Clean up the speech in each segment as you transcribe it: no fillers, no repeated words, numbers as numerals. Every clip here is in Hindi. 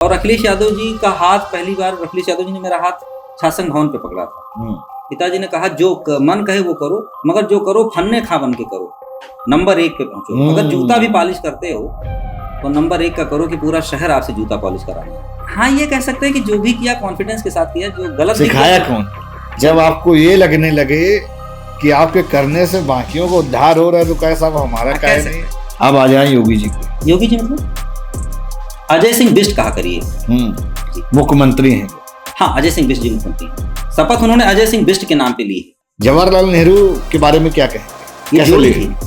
और अखिलेश यादव जी का हाथ पहली बार अखिलेश यादव जी ने मेरा हाथ शासन भवन पे पकड़ा था। पिताजी ने कहा जो मन कहे वो करो, मगर जो करो फन्ने खा बन के करो, नंबर 1 पे पहुंचो। अगर जूता भी पॉलिश करते हो तो नंबर 1 का करो कि पूरा शहर आपसे जूता पॉलिश कराना। हाँ, ये कह सकते हैं कि जो भी किया कॉन्फिडेंस के साथ किया। जो गलत सिखाया कौन? जब आपको ये लगने लगे कि आपके करने से बाकियों को उद्धार हो रहा है तो कैसा हमारा क्या नहीं। अब आ जाए योगी जी को। योगी जी मतलब अजय सिंह बिष्ट कहा करिए, मुख्यमंत्री हैं। हाँ, अजय सिंह बिष्ट जी मुख्यमंत्री हैं। शपथ उन्होंने अजय सिंह बिष्ट के नाम पे ली है। जवाहरलाल नेहरू के बारे में क्या कहें?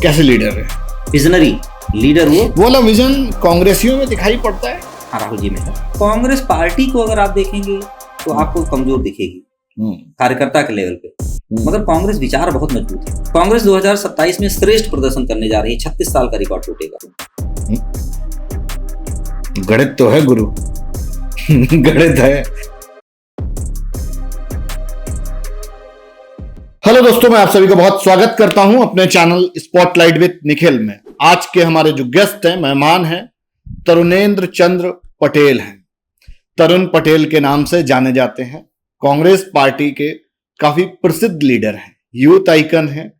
कैसे लीडर है? विजनरी लीडर वो वाला विजन कांग्रेसियों में दिखाई पड़ता है। हाँ, राहुल जी में है। कांग्रेस पार्टी को अगर आप देखेंगे तो आपको कमजोर दिखेगी कार्यकर्ता के लेवल पे, मगर कांग्रेस विचार बहुत मजबूत है। कांग्रेस 2027 में श्रेष्ठ प्रदर्शन करने जा रही है, 36 साल का रिकॉर्ड टूटेगा। गणित तो है गुरु, गणित है। हेलो दोस्तों, मैं आप सभी का बहुत स्वागत करता हूं अपने चैनल स्पॉटलाइट विद निखिल में। आज के हमारे जो गेस्ट हैं, मेहमान हैं, तरुणेंद्र चंद्र पटेल हैं। तरुण पटेल के नाम से जाने जाते हैं। कांग्रेस पार्टी के काफी प्रसिद्ध लीडर हैं, यूथ आइकन हैं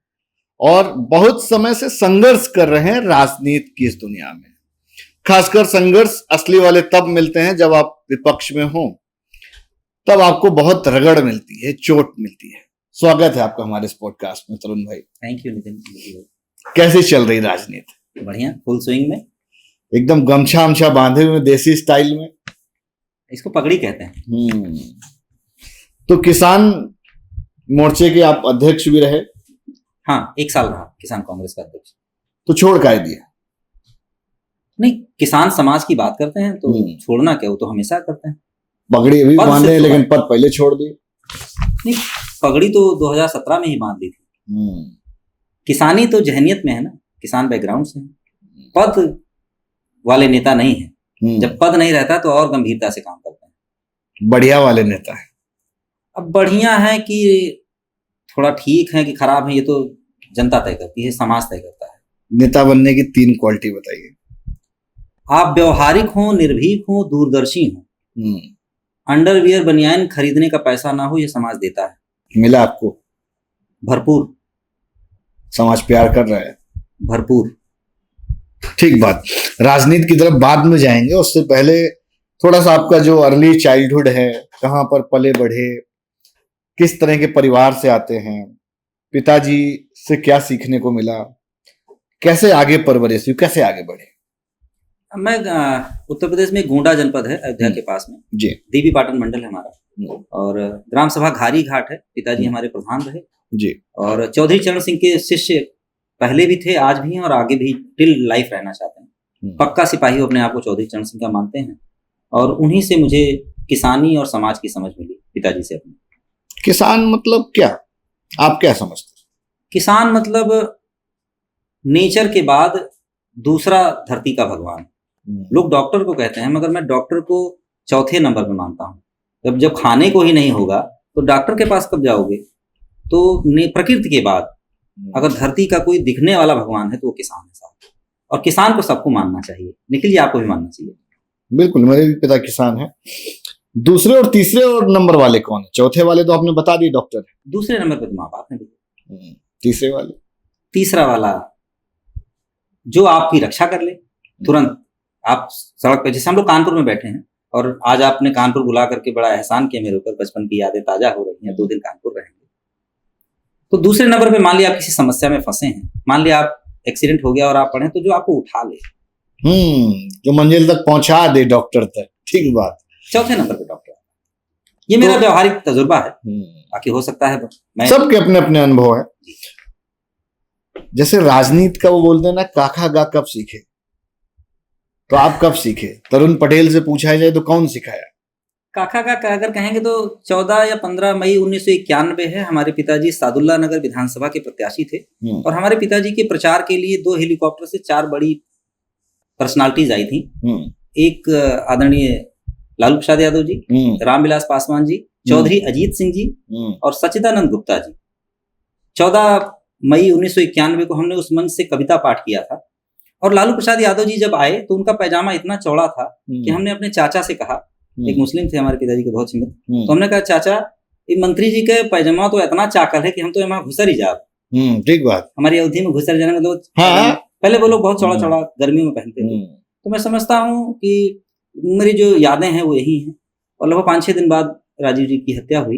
और बहुत समय से संघर्ष कर रहे हैं राजनीति की इस दुनिया में। खासकर संघर्ष असली वाले तब मिलते हैं जब आप विपक्ष में हो, तब आपको बहुत रगड़ मिलती है, चोट मिलती है। स्वागत है आपका हमारे इस पॉडकास्ट में तरुण भाई। Thank you Nitin. कैसे चल रही राजनीति? बढ़िया, फुल स्विंग में, एकदम गमछा अमछा बांधे हुए देसी स्टाइल में। इसको पगड़ी कहते हैं। तो किसान मोर्चे के आप अध्यक्ष भी रहे? हाँ, 1 साल रहा किसान कांग्रेस का अध्यक्ष। तो छोड़ काहे दिया? नहीं, किसान समाज की बात करते हैं तो छोड़ना क्या, वो तो हमेशा करते हैं। पगड़ी अभी बांधे हैं लेकिन पद पहले छोड़ दिए। नहीं, पगड़ी तो 2017 में ही बांध दी थी। किसानी तो जहनियत में है ना, किसान बैकग्राउंड से। पद वाले नेता नहीं है। जब पद नहीं रहता तो और गंभीरता से काम करते हैं। बढ़िया वाले नेता है। अब बढ़िया है कि थोड़ा ठीक है कि खराब है, ये तो जनता तय करती है, समाज तय करता है। नेता बनने की 3 क्वालिटी बताइए। आप व्यवहारिक हो, निर्भीक हो, दूरदर्शी हो। अंडरवियर बनियान खरीदने का पैसा ना हो, ये समाज देता है। मिला आपको? भरपूर। समाज प्यार कर रहा है भरपूर। ठीक बात। राजनीति की तरफ बाद में जाएंगे, उससे पहले थोड़ा सा आपका जो अर्ली चाइल्डहुड है, कहां पर पले बढ़े, किस तरह के परिवार से आते हैं, पिताजी से क्या सीखने को मिला, कैसे आगे परवरिश हुई, कैसे आगे बढ़े? मैं उत्तर प्रदेश में गोंडा जनपद है, अयोध्या के पास में जी, देवी पाटन मंडल है हमारा, और ग्राम सभा घारी घाट है। पिताजी हमारे प्रधान रहे जी, और चौधरी चरण सिंह के शिष्य पहले भी थे, आज भी हैं और आगे भी टिल लाइफ रहना चाहते हैं। पक्का सिपाही अपने आप को चौधरी चरण सिंह का मानते हैं, और उन्हीं से मुझे किसानी और समाज की समझ मिली, पिताजी से अपने। किसान मतलब क्या, आप क्या समझते? किसान मतलब नेचर के बाद दूसरा धरती का भगवान। लोग डॉक्टर को कहते हैं, मगर मैं डॉक्टर को चौथे नंबर पे मानता हूँ। जब खाने को ही नहीं होगा तो डॉक्टर के पास कब जाओगे? तो प्रकृति के बाद अगर धरती का कोई दिखने वाला भगवान है तो वो किसान है साहब, और किसान को सबको मानना चाहिए। निखिल जी, आपको भी मानना चाहिए। बिल्कुल, मेरे भी पिता किसान हैं। दूसरे और तीसरे और नंबर वाले कौन है? चौथे वाले तो आपने बता दी, डॉक्टर है। दूसरे नंबर पे तो माँ बाप है। तीसरे वाले? तीसरा वाला जो आपकी रक्षा कर ले तुरंत। आप सड़क पे, जैसे हम लोग कानपुर में बैठे हैं और आज आपने कानपुर बुला करके बड़ा एहसान किया मेरे ऊपर, बचपन की यादें ताजा हो रही हैं। 2 दिन कानपुर रहेंगे तो दूसरे नंबर पे मान लिया आप किसी समस्या में फंसे हैं, मान लिया आप एक्सीडेंट हो गया और आप पढ़े, तो जो आपको उठा ले, जो मंजिल तक पहुंचा दे डॉक्टर तक। ठीक बात। चौथे नंबर पे डॉक्टर। ये मेरा व्यवहारिक तजुर्बा है। बाकी हो सकता है सबके अपने अपने अनुभव है। जैसे राजनीति का वो बोलते हैं ना, काका गा कब सीखे, तो आप कब सीखे? तरुण पटेल से पूछा जाए तो कौन सिखाया? काका का अगर कहेंगे तो 14 या 15 मई 1991 है। हमारे पिताजी सादुल्ला नगर विधानसभा के प्रत्याशी थे, और हमारे पिताजी के प्रचार के लिए 2 हेलीकॉप्टर से 4 बड़ी पर्सनालिटीज आई थी। एक आदरणीय लालू प्रसाद यादव जी, रामविलास पासवान जी, चौधरी अजीत सिंह जी और सच्चिदानंद गुप्ता जी। 14 मई 1991 को हमने उस मंच से कविता पाठ किया था, और लालू प्रसाद यादव जी जब आए तो उनका पैजामा इतना चौड़ा था कि हमने अपने चाचा से कहा, एक मुस्लिम थे हमारे पिताजी के बहुत सीमित, तो हमने कहा चाचा ये मंत्री जी के पैजामा तो इतना चाकल है कि हम तो यहाँ घुसर ही जा, ठीक बात, हमारी अवधि में घुसर जाने मतलब पहले वो लोग बहुत चौड़ा चौड़ा गर्मियों में पहनते थे। तो मैं समझता हूँ कि मेरी जो यादें हैं वो यही हैं। और लगभग 5-6 दिन बाद राजीव जी की हत्या हुई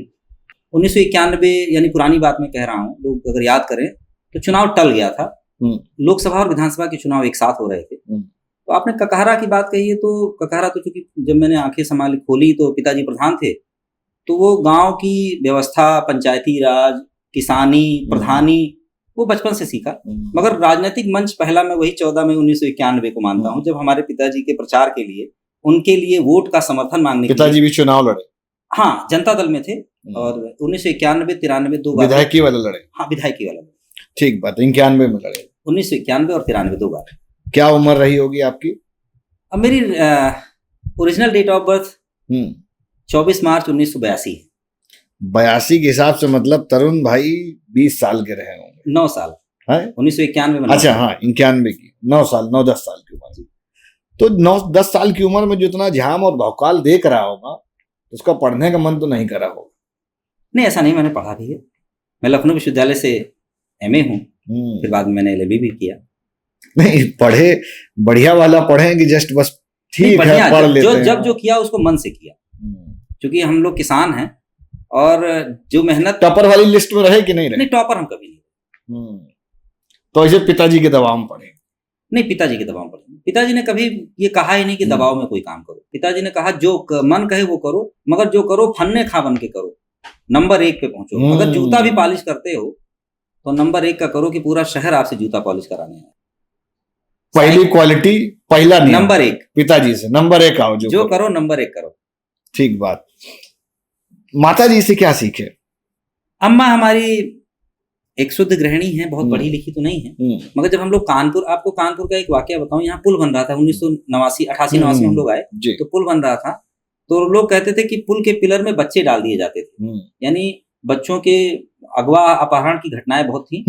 1991, यानी पुरानी बात मैं कह रहा हूँ, लोग अगर याद करें तो चुनाव टल गया था, लोकसभा और विधानसभा के चुनाव एक साथ हो रहे थे। तो आपने ककहरा की बात कही है, तो ककहरा तो चूंकि जब मैंने आंखें संभाली खोली तो पिताजी प्रधान थे, तो वो गांव की व्यवस्था, पंचायती राज, किसानी, प्रधानी वो बचपन से सीखा। मगर राजनीतिक मंच पहला मैं वही 14 मई 1991 को मानता हूँ, जब हमारे पिताजी के प्रचार के लिए, उनके लिए वोट का समर्थन मांगने पिताजी भी चुनाव लड़े। हाँ, जनता दल में थे और 1991, 93 दो बार विधायकी वाला लड़े। हाँ, विधायकी वाला, ठीक बात, 91 में लड़े। 1991 और 93 दो बार। क्या उम्र रही होगी आपकी? अब मेरी ओरिजिनल डेट ऑफ बर्थ 24 मार्च 1982 है। 82 के हिसाब से मतलब तरुण भाई 20 साल के रहे होंगे। 9 साल है 1991 में। अच्छा हाँ, 91 की 9 साल, 9-10 साल की उम्र। तो 9-10 साल की उम्र में जो इतना झाम और भौकाल देख रहा होगा, उसका पढ़ने का मन तो नहीं करा होगा। नहीं, ऐसा नहीं, मैंने पढ़ा भी है। मैं लखनऊ विश्वविद्यालय से MA हूँ, फिर बाद में मैंने LLB भी किया। नहीं पढ़े, बढ़िया वाला पढ़े कि जस्ट बस ठीक है पढ़ लेते हैं। जब जो किया उसको मन से किया, क्योंकि हम लोग किसान हैं और जो मेहनत। टॉपर वाली लिस्ट में रहे कि नहीं रहे? नहीं, टॉपर हम कभी नहीं। तो ऐसे पिताजी के दबाव में पढ़े? नहीं, पिताजी के दबाव में पढ़े। पिताजी ने कभी ये कहा ही नहीं कि दबाव में कोई काम करो। पिताजी ने कहा जो मन कहे वो करो, मगर जो करो फन्ने खा बन के करो, नंबर 1 पे पहुंचो। अगर जूता भी पॉलिश करते हो तो नंबर 1 का करो कि पूरा शहर आपसे जूता पॉलिश कराने है। पहली क्वालिटी, पहला नंबर 1 पिताजी से, नंबर 1 आओ, जो करो नंबर 1 करो। ठीक बात। माता जी से क्या सीखे? अम्मा हमारी एक शुद्ध गृहिणी है, बहुत पढ़ी लिखी तो नहीं है, मगर जब हम लोग कानपुर, आपको कानपुर का एक वाकया बताऊं, यहाँ पुल बन रहा था 1989-88 में हम लोग आए, तो पुल बन रहा था, तो लोग कहते थे कि पुल के पिलर में बच्चे डाल दिए जाते थे, यानी बच्चों के अगवा अपहरण की घटनाएं बहुत थी।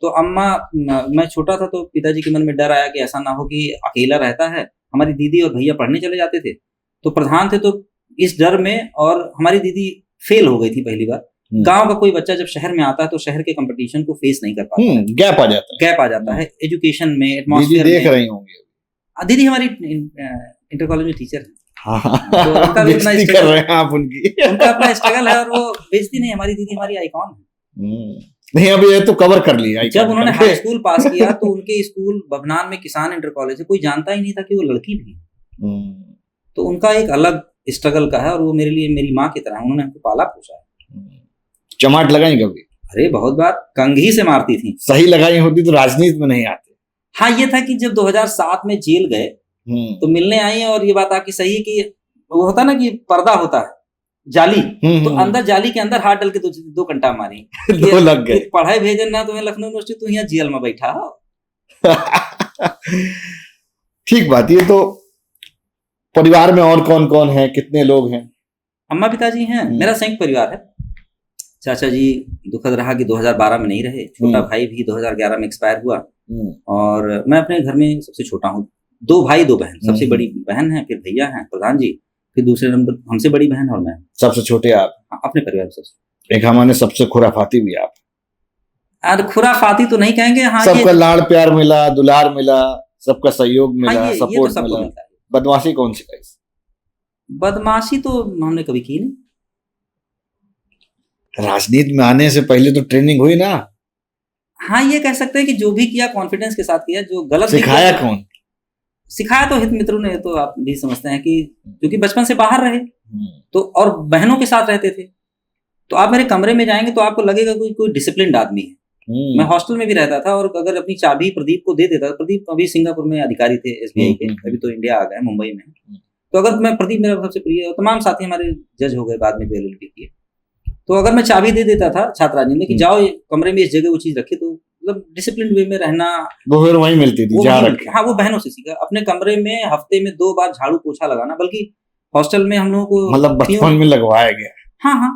तो अम्मा, मैं छोटा था तो पिताजी के मन में डर आया कि ऐसा ना हो कि अकेला रहता है। हमारी दीदी और भैया पढ़ने चले जाते थे, तो प्रधान थे, तो इस डर में, और हमारी दीदी फेल हो गई थी पहली बार। गांव का कोई बच्चा जब शहर में आता है तो शहर के कंपटीशन को फेस नहीं कर पाता, गैप आ जाता है एजुकेशन में, एटमॉस्फेयर में। देख रही होंगी दीदी हमारी इंटर कॉलेज में टीचर है, तो उनका भी अपना कर रहे हैं आप उनकी उनका अपना स्ट्रगल है और वो बेइज्जती नहीं। हमारी दीदी हमारी आइकॉन है। नहीं, अभी ये तो कवर कर लिया। जब उन्होंने हाई स्कूल पास किया तो उनके स्कूल बभनान में किसान इंटर कॉलेज है, कोई जानता ही नहीं था कि वो लड़की भी। तो उनका एक अलग स्ट्रगल का है और वो मेरे लिए मेरी माँ की तरह है, उन्होंने हमको पाला पोसा है। चमाट लगाई कभी? अरे बहुत बार, कंघी से मारती थी। सही लगाई होती तो राजनीति में नहीं आते। हाँ, ये था कि जब 2007 में जेल गए तो मिलने आई और ये बात आपकी सही है कि वो होता ना कि पर्दा होता है जाली, तो अंदर जाली के अंदर हाथ डाल के 2 घंटा मारी। दो लग गए। पढ़ाई भेजन ना तुम्हें लखनऊ यूनिवर्सिटी, तू यहाँ जेल में बैठा हो। ठीक बात। ये तो परिवार में और कौन कौन है, कितने लोग हैं? अम्मा पिताजी हैं, मेरा संयुक्त परिवार है। चाचा जी दुखद रहा कि 2012 में नहीं रहे, छोटा भाई भी 2011 में एक्सपायर हुआ, और मैं अपने घर में सबसे छोटा हूँ। 2 भाई 2 बहन, सबसे बड़ी बहन है, फिर भैया हैं प्रधान जी, फिर दूसरे नंबर हमसे बड़ी बहन और मैं। सबसे छोटे आप? अपने परिवार में सबसे। एक हमारे सबसे खुराफाती भी आप। अरे खुराफाती तो नहीं कहेंगे। हाँ, सबका लाड़ प्यार मिला, दुलार मिला, सबका सहयोग मिला, सपोर्ट मिला। बदमाशी कौन सी? बदमाशी तो हमने कभी की नहीं। राजनीति में आने से पहले तो ट्रेनिंग हुई ना? हाँ, ये कह सकते हैं कि जो भी किया कॉन्फिडेंस के साथ किया। जो गलत सिखाया कौन? सिखाया तो हित मित्रों ने। तो आप भी समझते हैं कि क्योंकि बचपन से बाहर रहे तो, और बहनों के साथ रहते थे, तो आप मेरे कमरे में जाएंगे तो आपको लगेगा कोई डिसिप्लिन्ड आदमी है। मैं हॉस्टल में भी रहता था और अगर अपनी चाबी प्रदीप को दे देता, प्रदीप अभी सिंगापुर में अधिकारी थे SBI के, अभी तो इंडिया आ गए, मुंबई में। तो अगर मैं, प्रदीप मेरा सबसे प्रिय, और तमाम साथी हमारे जज हो गए बाद में LLB किए, तो अगर मैं चाबी दे देता था छात्र राजनीति में कि जाओ कमरे में इस जगह वो चीज रखी, तो मतलब डिसिप्लिन वे में रहना वो फिर वहीं मिलती थी, जहाँ रखे। हाँ, वो बहनों से सीखा। अपने कमरे में हफ्ते में 2 बार झाड़ू पोछा लगाना, बल्कि हॉस्टल में हम लोगों को मतलब बचपन में लगवाया गया। हाँ,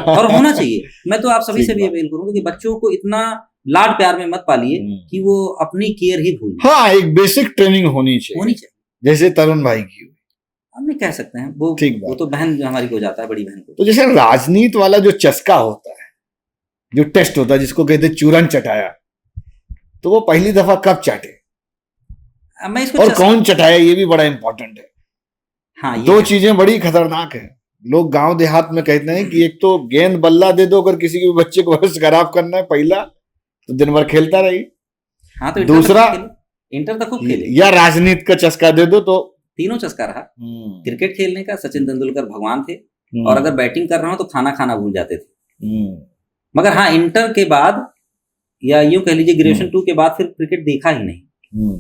और होना चाहिए। मैं तो आप सभी से भी अपील करूंगा कि बच्चों को इतना लाड प्यार में मत पालिए कि वो अपनी केयर ही भूल जाए। हाँ, एक बेसिक ट्रेनिंग होनी चाहिए जैसे तरुण भाई की हुई। हम नहीं कह सकते हैं वो, ठीक वो तो बहन जो हमारी को जाता है, बड़ी बहन को। तो जैसे राजनीति वाला जो चस्का होता है, जो टेस्ट होता है, जिसको कहते हैं चूरन चटाया, तो वो पहली दफा कब चाटे मैं इसको और कौन चटाया, ये भी बड़ा इंपॉर्टेंट है। हाँ, ये दो चीजें बड़ी खतरनाक है। लोग गांव देहात में कहते हैं कि एक तो गेंद बल्ला दे दो, अगर किसी के बच्चे को भविष्य खराब करना है, पहला तो दिन भर खेलता रही। हाँ, तो दूसरा इंटर तक खूब खेले, या राजनीति का चस्का दे दो तो तीनों चस्का रहा। क्रिकेट खेलने का सचिन तेंदुलकर भगवान थे, और अगर बैटिंग कर रहा हूं तो खाना खाना भूल जाते थे। मगर हाँ, इंटर के बाद या यूं कह लीजिए ग्रेजुएशन 2 के बाद फिर क्रिकेट देखा ही नहीं।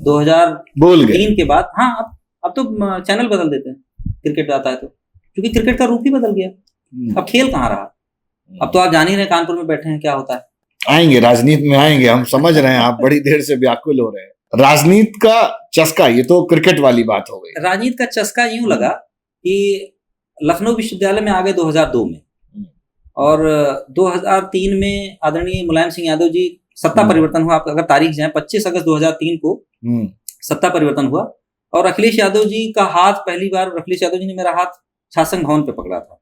2003 के बाद हाँ, अब तो चैनल बदल देते हैं क्रिकेट आता है तो, क्योंकि क्रिकेट का रूप ही बदल गया। अब खेल कहाँ रहा। अब तो आप जान ही रहे, कानपुर में बैठे हैं, क्या होता है। आएंगे राजनीति में, आएंगे, हम समझ रहे हैं, आप बड़ी देर से व्याकुल हो रहे हैं। राजनीति का चस्का, ये तो क्रिकेट वाली बात हो गई। राजनीति का चस्का यूं लगा कि लखनऊ विश्वविद्यालय में आ गए 2002 में, और 2003 में आदरणीय मुलायम सिंह यादव जी, सत्ता परिवर्तन हुआ। आप अगर तारीख जाए 25 अगस्त 2003 को सत्ता परिवर्तन हुआ, और अखिलेश यादव जी का हाथ, पहली बार अखिलेश यादव जी ने मेरा हाथ शासन भवन पे पकड़ा था।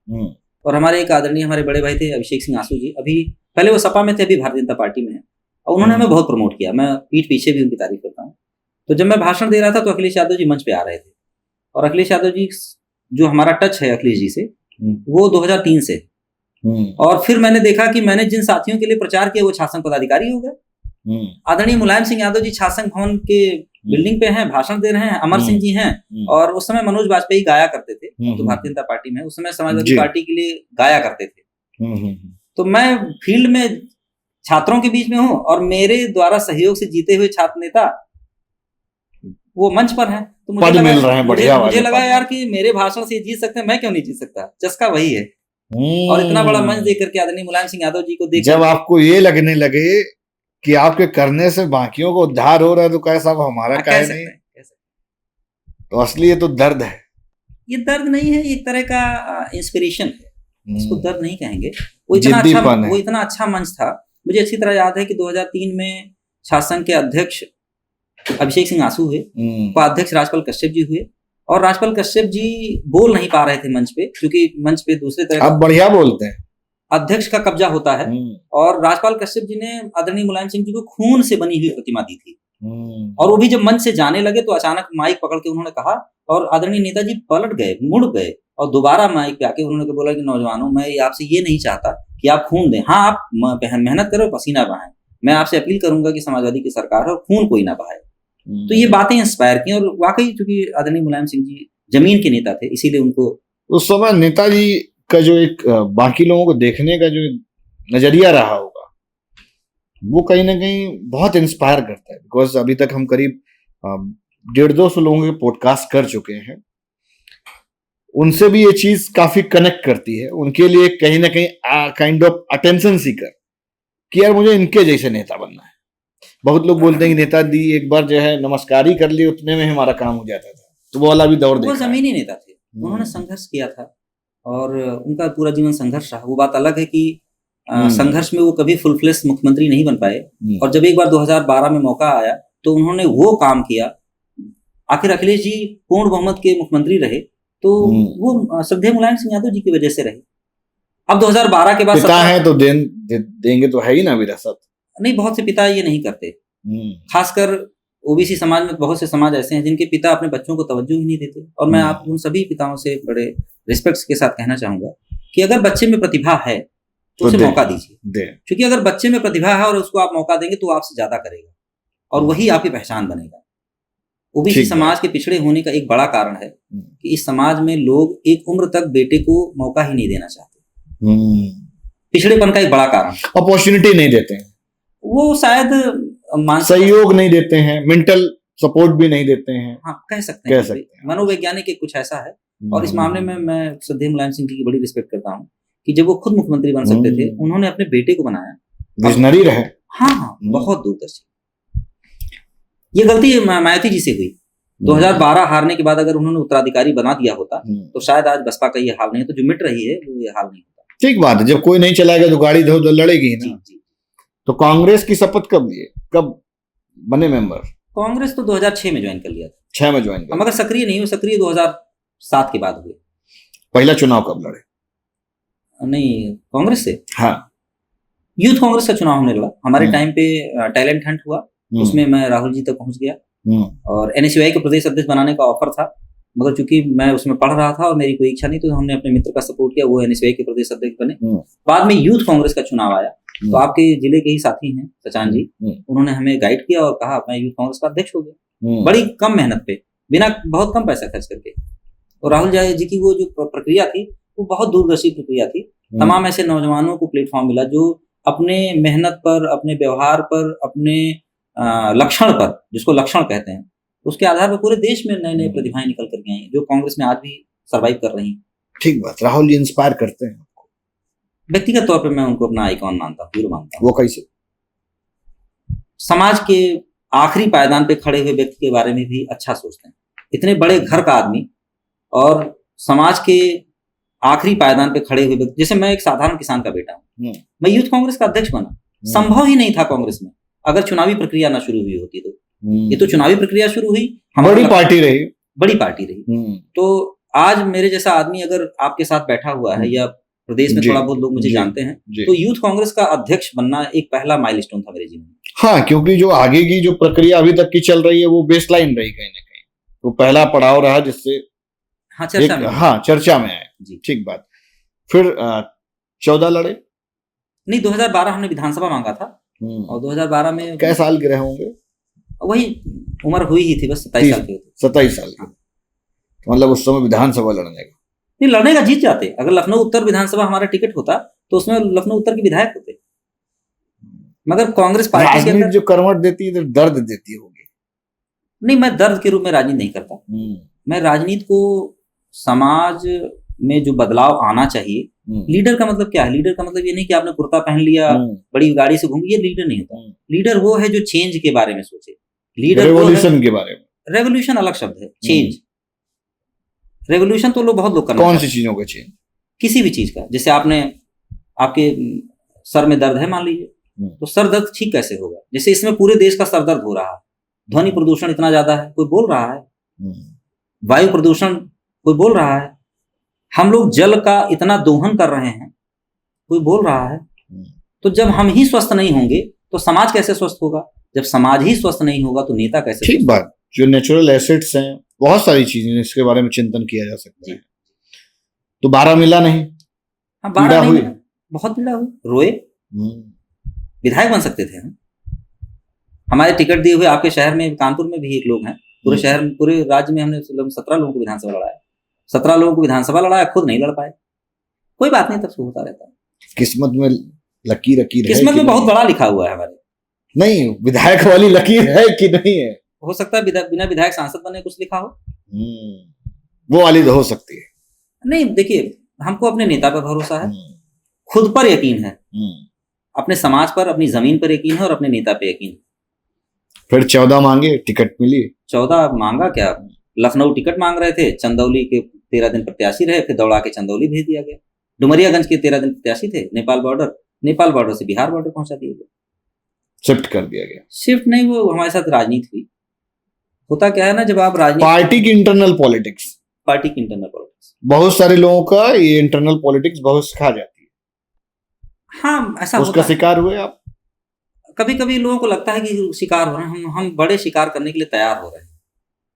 और हमारे एक आदरणीय हमारे बड़े भाई थे अभिषेक सिंह आसू जी, अभी पहले वो सपा में थे, अभी भारतीय जनता पार्टी में है, और उन्होंने हमें बहुत प्रमोट किया। मैं पीठ पीछे भी उनकी तारीफ करता हूँ। तो जब मैं भाषण दे रहा था तो अखिलेश यादव जी मंच पे आ रहे थे, और अखिलेश यादव जी, जो हमारा टच है अखिलेश जी से, वो 2003 से। और फिर मैंने देखा कि मैंने जिन साथियों के लिए प्रचार किया वो शासन पदाधिकारी हो गए। आदरणीय मुलायम सिंह यादव जी शासन भवन के बिल्डिंग पे हैं, भाषण दे रहे हैं, अमर सिंह जी हैं, और उस समय मनोज वाजपेयी गाया करते थे, तो भारतीय जनता पार्टी में उस समय समाजवादी पार्टी के लिए गाया करते थे। तो मैं फील्ड में छात्रों के बीच में हूँ, और मेरे द्वारा सहयोग से जीते हुए छात्र नेता वो मंच पर हैं, तो मुझे लगा यार कि मेरे भाषण से जीत सकते हैं, मैं क्यों नहीं जीत सकता। चस्का वही है। और इतना बड़ा मंच देख करके आदरणीय मुलायम सिंह यादव जी को देख, जब आपको ये लगने लगे कि आपके करने से बाकियों को उद्धार हो रहा है, तो कह साहब हमारा क्या नहीं, तो असली ये तो दर्द है। ये दर्द नहीं है, एक तरह का इंस्पिरेशन है, इसको दर्द नहीं कहेंगे। वो इतना अच्छा मंच था। मुझे अच्छी तरह याद है कि 2003 में शासन के अध्यक्ष अभिषेक सिंह आसू हुए, उपाध्यक्ष राजपाल कश्यप जी हुए, और राजपाल कश्यप जी बोल नहीं पा रहे थे मंच पे, क्योंकि मंच पे दूसरे तरह आप बढ़िया बोलते हैं, अध्यक्ष का कब्जा होता है। और राजपाल कश्यप जी ने आदरणीय मुलायम सिंह जी को खून से बनी हुई प्रतिमा दी थी, और वो भी जब मंच से जाने लगे तो अचानक माइक पकड़ के उन्होंने कहा, और आदरणीय नेताजी पलट गए, मुड़ गए, और दोबारा माइक पे आके उन्होंने बोला कि नौजवानों, मैं आपसे ये नहीं चाहता कि आप खून दें, हाँ आप मेहनत करो, पसीना बहाएं, मैं आपसे अपील करूंगा कि समाजवादी की सरकार है और खून कोई ना बहाए। तो ये बातें इंस्पायर की, और वाकई चूंकि आदरणीय मुलायम सिंह जी जमीन के नेता थे, इसीलिए उनको उस समय नेताजी का जो एक बाकी लोगों को देखने का जो नजरिया रहा होगा, वो कहीं ना कहीं बहुत इंस्पायर करता है। बिकॉज अभी तक हम करीब 150-200 लोगों के पॉडकास्ट कर चुके हैं, उनसे भी ये चीज काफी कनेक्ट करती है। उनके लिए कहीं ना कहीं काइंड ऑफ अटेंशन सीकर कि यार मुझे इनके जैसे नेता बनना है। बहुत लोग बोलते हैं कि नेताजी एक बार जो है नमस्कार ही कर लिए, उतने में हमारा काम हो जाता था, तो वो वाला भी दौर देखा। वो जमीनी नेता थे, उन्होंने संघर्ष किया था, और उनका पूरा जीवन संघर्ष रहा। वो बात अलग है कि संघर्ष में वो कभी फुल फ्लेश मुख्यमंत्री नहीं बन पाए, और जब एक बार 2012 में मौका आया तो उन्होंने वो काम किया। आखिर अखिलेश जी पूर्ण बहुमत के मुख्यमंत्री रहे, तो वो श्रद्धेय मुलायम सिंह यादव जी की वजह से रहे। अब 2012 के बाद पिता है तो देंगे तो है ही ना विरासत। नहीं, बहुत से पिता ये नहीं करते, खासकर ओबीसी समाज में बहुत से समाज ऐसे हैं जिनके पिता अपने बच्चों को तवज्जो ही नहीं देते। और मैं आप उन सभी पिताओं से बड़े रिस्पेक्ट के साथ कहना चाहूंगा कि अगर बच्चे में प्रतिभा है तो उसे मौका दीजिए, क्योंकि अगर बच्चे में प्रतिभा है और उसको आप मौका देंगे तो आपसे ज्यादा करेगा, और वही आपकी पहचान बनेगा। ओबीसी समाज के पिछड़े होने का एक बड़ा कारण है कि इस समाज में लोग एक उम्र तक बेटे को मौका ही नहीं देना चाहते। पिछड़ेपन का एक बड़ा कारण, अपॉर्चुनिटी नहीं देते हैं, वो शायद सहयोग नहीं देते हैं, मेंटल सपोर्ट भी नहीं देते हैं। हाँ, कह सकते हैं मनोवैज्ञानिक कुछ ऐसा है। और इस मामले में मैं श्रद्धेय मुलायम सिंह जी की बड़ी रिस्पेक्ट करता हूँ कि जब वो खुद मुख्यमंत्री बन सकते थे, उन्होंने अपने बेटे को बनाया, विजनरी रहे। हाँ, बहुत दूरदर्शी। ये गलती मायावती जी से हुई। 2012 हारने के बाद अगर उन्होंने उत्तराधिकारी बना दिया होता तो शायद आज बसपा का ये हाल नहीं, तो जो मिट रही है वो ये हाल नहीं होता। ठीक बात है, जब कोई नहीं चलाएगा तो गाड़ी धो लड़ेगी ना। तो कांग्रेस की शपथ कब लिए, कब बने मेंबर? कांग्रेस तो 2006 में ज्वाइन कर लिया था। 6 में ज्वाइन कर, मगर सक्रिय नहीं हुए, सक्रिय 2007 के बाद हुए। पहला चुनाव कब लड़े? नहीं, कांग्रेस से हाँ, यूथ कांग्रेस का चुनाव होने लगा हमारे टाइम पे। टैलेंट हंट हुआ, उसमें मैं राहुल जी तक पहुंच गया और एनएसयूआई के प्रदेश अध्यक्ष बनाने का ऑफर था, मगर चूंकि मैं उसमें पढ़ रहा था और मेरी कोई इच्छा नहीं, तो हमने अपने मित्र का सपोर्ट किया, वो एनएसयूआई के प्रदेश अध्यक्ष बने। बाद में यूथ कांग्रेस का चुनाव आया, तो आपके जिले के ही साथी हैं सचान जी, उन्होंने हमें गाइड किया और कहा मैं यूथ कांग्रेस का अध्यक्ष हो गया, बड़ी कम मेहनत पे, बिना बहुत कम पैसा खर्च करके। और राहुल जी की वो जो प्रक्रिया थी वो बहुत दूरदर्शी प्रक्रिया थी। तमाम ऐसे नौजवानों को प्लेटफॉर्म मिला जो अपने मेहनत पर, अपने व्यवहार पर, अपने लक्षण पर, जिसको लक्षण कहते हैं, उसके आधार पर पूरे देश में नए नए प्रतिभाएं निकल करके आई जो कांग्रेस में आज भी सरवाइव कर रही हैं। ठीक बात। राहुल जी इंस्पायर करते हैं? व्यक्तिगत तौर पे मैं उनको अपना आइकॉन मानता हूँ, हीरो मानता हूँ। वो कैसे? समाज के आखिरी पायदान पे खड़े हुए व्यक्ति के बारे में भी अच्छा सोचते हैं। इतने बड़े घर का आदमी और समाज के आखिरी पायदान पे खड़े हुए व्यक्ति, जैसे मैं एक साधारण किसान का बेटा हूँ, मैं यूथ कांग्रेस का अध्यक्ष बना, संभव ही नहीं था कांग्रेस में अगर चुनावी प्रक्रिया ना शुरू हुई होती। तो ये तो चुनावी प्रक्रिया शुरू हुई, बड़ी पार्टी रही, बड़ी पार्टी रही। तो आज मेरे जैसा आदमी अगर आपके साथ बैठा हुआ है या प्रदेश में थोड़ा बहुत लोग मुझे जानते हैं, तो यूथ कांग्रेस का अध्यक्ष बनना एक पहला माइलस्टोन था मेरे जीवन में। हाँ, क्योंकि जो आगे की जो प्रक्रिया अभी तक की चल रही है वो बेसलाइन रही कहीं ना कहीं, तो पहला पड़ाव रहा जिससे चर्चा में आए। ठीक बात। फिर 14 लड़े? नहीं, 2012 हमने विधानसभा मांगा था और 2012 में कै साल के रहे होंगे? वही उम्र हुई ही थी, बस 27 साल की होती। 27 साल की, मतलब उस समय विधानसभा लड़ने का नहीं, लड़ने का जीत जाते। अगर लखनऊ उत्तर विधानसभा हमारा टिकट होता तो उसमें लखनऊ उत्तर के विधायक होते, मगर कांग्रेस पार्टी के अंदर जो करवट देती है तो दर्द देती होगी। नहीं, मैं दर्द के रूप में राजनीति नहीं करता। मैं राजनीति को समाज में जो बदलाव आना चाहिए, लीडर का मतलब क्या है? लीडर का मतलब ये नहीं कि आपने कुर्ता पहन लिया, बड़ी गाड़ी से घूम, ये लीडर नहीं होता। लीडर वो है जो चेंज के बारे में सोचे। लीडर रेवोल्यूशन के बारे में। रेवोल्यूशन अलग शब्द है, चेंज। रेवोल्यूशन तो बहुत लोग करना। कौन सी चीजों का चेंज? किसी भी चीज का। जैसे आपके सर में दर्द है मान लीजिए, तो सर दर्द ठीक कैसे होगा? जैसे इसमें पूरे देश का सर दर्द हो रहा है, ध्वनि प्रदूषण इतना ज्यादा है, कोई बोल रहा है, वायु प्रदूषण कोई बोल रहा है, हम लोग जल का इतना दोहन कर रहे हैं, कोई बोल रहा है। तो जब हम ही स्वस्थ नहीं होंगे तो समाज कैसे स्वस्थ होगा? जब समाज ही स्वस्थ नहीं होगा तो नेता कैसे? ठीक बात। जो नेचुरल एसेट्स हैं, बहुत सारी चीजें इसके बारे में चिंतन किया जा सकता है। तो 12 मिला नहीं? हाँ, 12 नहीं मिला, बहुत पीड़ा हुई, रोए। विधायक बन सकते थे हम। हमारे टिकट दिए हुए आपके शहर में, कानपुर में भी एक लोग हैं, पूरे शहर में, पूरे राज्य में हमने 17 लोगों को विधानसभा लड़ाया। 17 लोगों को विधानसभा लड़ाया, खुद नहीं लड़ पाए। कोई बात नहीं, तब से होता रहता है। किस्मत में लकीर किस्मत में बहुत बड़ा लिखा हुआ है हमारे। नहीं, विधायक वाली लकीर है कि नहीं है? हो सकता है बिना विधायक सांसद बने कुछ लिखा हो, वो वाली तो हो सकती है। नहीं, देखिए, हमको अपने नेता पर भरोसा है, खुद पर यकीन है, अपने समाज पर, अपनी जमीन पर यकीन है और अपने नेता पे यकीन है। फिर 14 मांगे, टिकट मिली? 14 मांगा क्या, लखनऊ टिकट मांग रहे थे, चंदौली के 13 दिन प्रत्याशी रहे, फिर दौड़ा के चंदौली भेज दिया गया। डुमरियागंज के 13 दिन प्रत्याशी थे, नेपाल बॉर्डर से बिहार बॉर्डर पहुंचा दिया गया, शिफ्ट कर दिया गया। शिफ्ट नहीं, वो हमारे साथ राजनीति हुई। होता क्या है ना, जब आप राजनीति, पार्टी की इंटरनल पॉलिटिक्स, बहुत सारे लोगों का ये इंटरनल पॉलिटिक्स बहुत सिखा जाती है। हाँ, ऐसा उसका शिकार हुए आप? कभी कभी लोगों को लगता है कि शिकार हो रहे हैं, हम बड़े शिकार करने के लिए तैयार हो रहे हैं।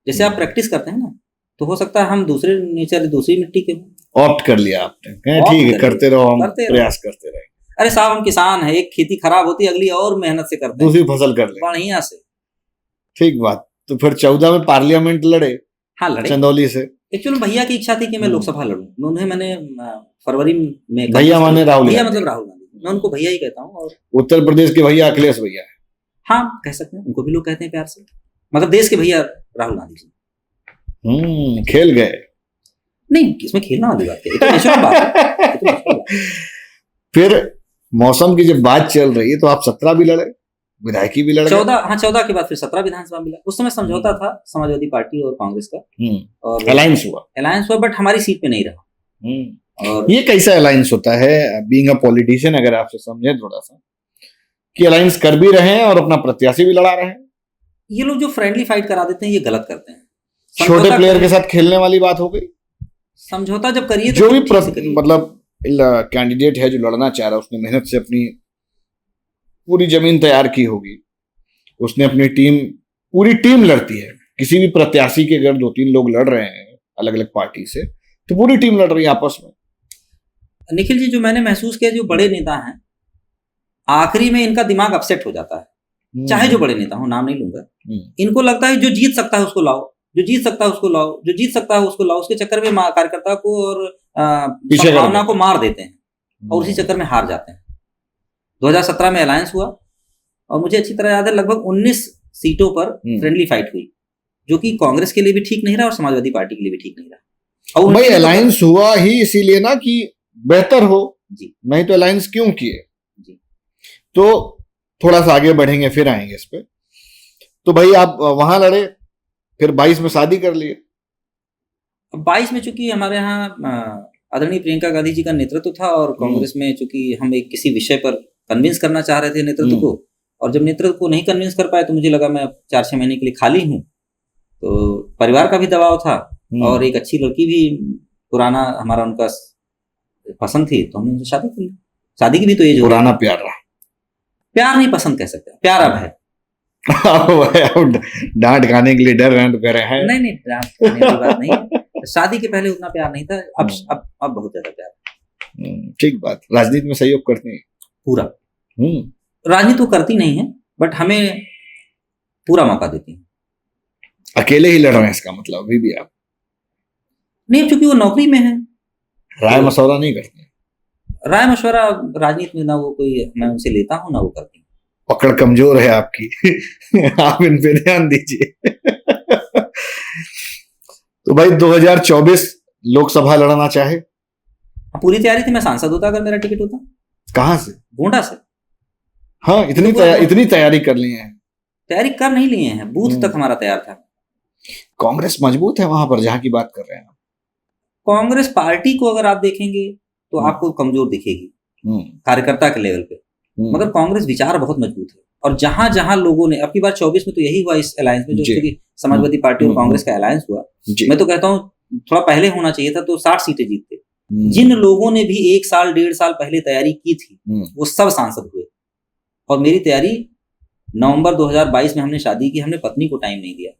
जैसे आप प्रैक्टिस करते हैं ना, तो हो सकता है हम दूसरे नेचर, दूसरी मिट्टी के ऑप्ट कर लिया आपने, ठीक है, करते रहो, हम प्रयास करते रहे। अरे साहब, हम किसान हैं, एक खेती खराब होती है, अगली और मेहनत से करते हैं, दूसरी फसल कर ले बढ़िया से। ठीक बात। तो फिर 14 में पार्लियामेंट लड़े? हाँ, लड़े, चंदौली से। एक्चुअली भैया की इच्छा थी कि मैं लोकसभा लड़ूं। उन्हें मैंने फरवरी में, भैया माने राहुल, भैया मतलब राहुल गांधी, मैं उनको भैया ही कहता हूँ। और उत्तर प्रदेश के भैया अखिलेश भैया है। हाँ, कह सकते हैं, उनको भी लोग कहते हैं प्यार से, मगर देश के भैया राहुल गांधी जी। खेल गए? नहीं, इसमें खेलना वाली बात है, तो नेचुरल बात है। फिर मौसम की जब बात चल रही है तो आप 17 भी लड़े, विधायकी भी लड़े? 14 के बाद फिर 17 विधानसभा मिला। उस समय समझौता था समाजवादी पार्टी और कांग्रेस का, और अलायंस हुआ, बट हमारी सीट पे नहीं रहा। और ये कैसा अलायंस होता है? बीइंग अ पॉलिटिशियन, अगर आपसे समझे थोड़ा सा, कि अलायंस कर भी रहे हैं और अपना प्रत्याशी भी लड़ा रहे हैं। ये लोग जो फ्रेंडली फाइट करा देते हैं ये गलत करते हैं। छोटे समझौता प्लेयर के करिए- साथ खेलने वाली बात हो गई। समझौता जब करिए तो जो भी ठीक से करिए। मतलब कैंडिडेट है जो लड़ना चाह रहा है, उसने मेहनत से अपनी पूरी जमीन तैयार की होगी, उसने अपनी टीम, पूरी टीम लड़ती है। किसी भी प्रत्याशी के अगर 2-3 लोग लड़ रहे हैं अलग अलग पार्टी से, तो पूरी टीम लड़ रही है आपस में। निखिल जी, जो मैंने महसूस किया, जो बड़े नेता हैं आखिरी में इनका दिमाग अपसेट हो जाता है, चाहे जो बड़े नेता हो, नाम नहीं लूंगा। इनको लगता है जो जीत सकता है उसको लाओ, जो जीत सकता है उसको लाओ, जो जीत सकता है उसको लाओ। उसके चक्कर में कार्यकर्ता को और पीछे कर संभावना देते को मार देते हैं और उसी चक्कर में हार जाते हैं। 2017 में अलायंस हुआ और मुझे अच्छी तरह याद है लगभग 19 सीटों पर फ्रेंडली फाइट हुई, जो कि कांग्रेस के लिए भी ठीक नहीं रहा और समाजवादी पार्टी के लिए भी ठीक नहीं रहा। और भाई अलायंस हुआ ही इसीलिए ना कि बेहतर हो जी, नहीं तो अलायंस क्यों किए। जी। तो थोड़ा सा आगे बढ़ेंगे फिर आएंगे इस पे। तो भाई आप वहां लड़े, फिर 22 में शादी कर लिए। अब 22 में चूंकि हमारे यहाँ आदरणीय प्रियंका गांधी जी का नेतृत्व था और कांग्रेस में चूंकि हम एक किसी विषय पर कन्विंस करना चाह रहे थे नेतृत्व को, और जब नेतृत्व को नहीं कन्विंस कर पाए तो मुझे लगा मैं 4-6 महीने के लिए खाली हूँ, तो परिवार का भी दबाव था और एक अच्छी लड़की भी पुराना हमारा उनका पसंद थी, तो हमने उनसे शादी कर ली। शादी की भी तो एज हो गई। पुराना प्यार रहा। प्यार नहीं पसंद कह सकते, प्यार अब है। डांट खाने के लिए डर रहे हैं तो कह रहे हैं। नहीं, डांट खाने की बात नहीं है। शादी के पहले उतना प्यार नहीं था, अब बहुत ज्यादा प्यार। ठीक बात। राजनीति में सहयोग करते हैं पूरा। राजनीति तो करती नहीं है बट हमें पूरा मौका देती है। अकेले ही लड़ रहे हैं इसका मतलब अभी भी आप? नहीं, चूंकि वो नौकरी में है। राय मशवरा नहीं करते? राय मशवरा राजनीति में ना वो कोई मैं उनसे लेता हूँ ना वो करती हूँ। पकड़ कमजोर है आपकी। आप इन पे ध्यान दीजिए। तो भाई 2024 लोकसभा लड़ना चाहे? पूरी तैयारी थी, मैं सांसद होता अगर मेरा टिकट होता। कहां से? गोंडा से। हाँ, इतनी तैयारी कर ली है? तैयारी कर नहीं लिए हैं, बूथ तक हमारा तैयार था। कांग्रेस मजबूत है वहां पर जहां की बात कर रहे हैं? कांग्रेस पार्टी को अगर आप देखेंगे तो आपको कमजोर दिखेगी कार्यकर्ता के लेवल पे, मगर कांग्रेस विचार बहुत मजबूत है। और जहां जहां लोगों ने, अब की बार 24 में तो यही हुआ इस अलायंस में, जो समाजवादी पार्टी और कांग्रेस का अलायंस हुआ, मैं तो कहता हूँ थोड़ा पहले होना चाहिए था तो 60 सीटें जीतते। जिन लोगों ने भी 1 साल 1.5 साल पहले तैयारी की थी वो सब सांसद हुए। और मेरी तैयारी नवंबर 2022 में हमने शादी की, हमने पत्नी को टाइम नहीं दिया।